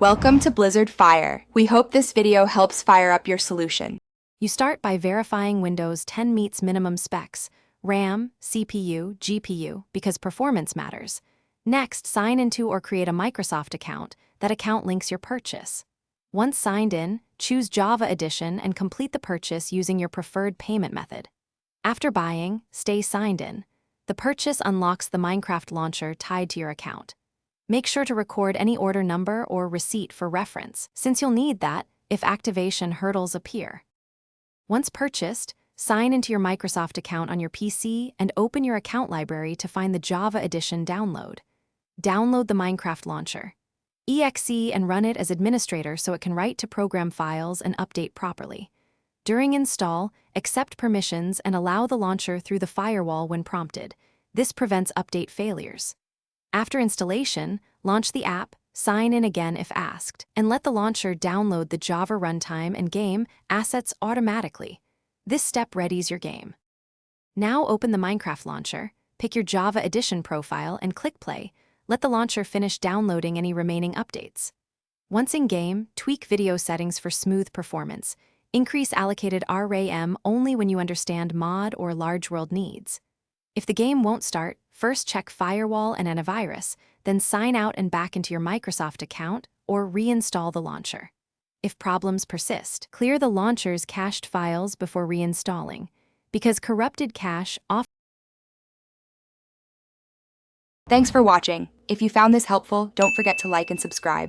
Welcome to Blizzard Fire. We hope this video helps fire up your solution. You start by verifying Windows 10 meets minimum specs, RAM, CPU, GPU, because performance matters. Next, sign into or create a Microsoft account. That account links your purchase. Once signed in, choose Java Edition and complete the purchase using your preferred payment method. After buying, stay signed in. The purchase unlocks the Minecraft launcher tied to your account. Make sure to record any order number or receipt for reference, since you'll need that if activation hurdles appear. Once purchased, sign into your Microsoft account on your PC and open your account library to find the Java Edition download. Download the Minecraft launcher. EXE and run it as administrator so it can write to program files and update properly. During install, accept permissions and allow the launcher through the firewall when prompted. This prevents update failures. After installation, launch the app, sign in again if asked, and let the launcher download the Java runtime and game assets automatically. This step readies your game. Now open the Minecraft launcher, pick your Java Edition profile and click play. Let the launcher finish downloading any remaining updates. Once in-game, tweak video settings for smooth performance. Increase allocated RAM only when you understand mod or large world needs. If the game won't start, first check firewall and antivirus, then sign out and back into your Microsoft account or reinstall the launcher. If problems persist, clear the launcher's cached files before reinstalling, because corrupted cache often. Thanks for watching. If you found this helpful, don't forget to like and subscribe.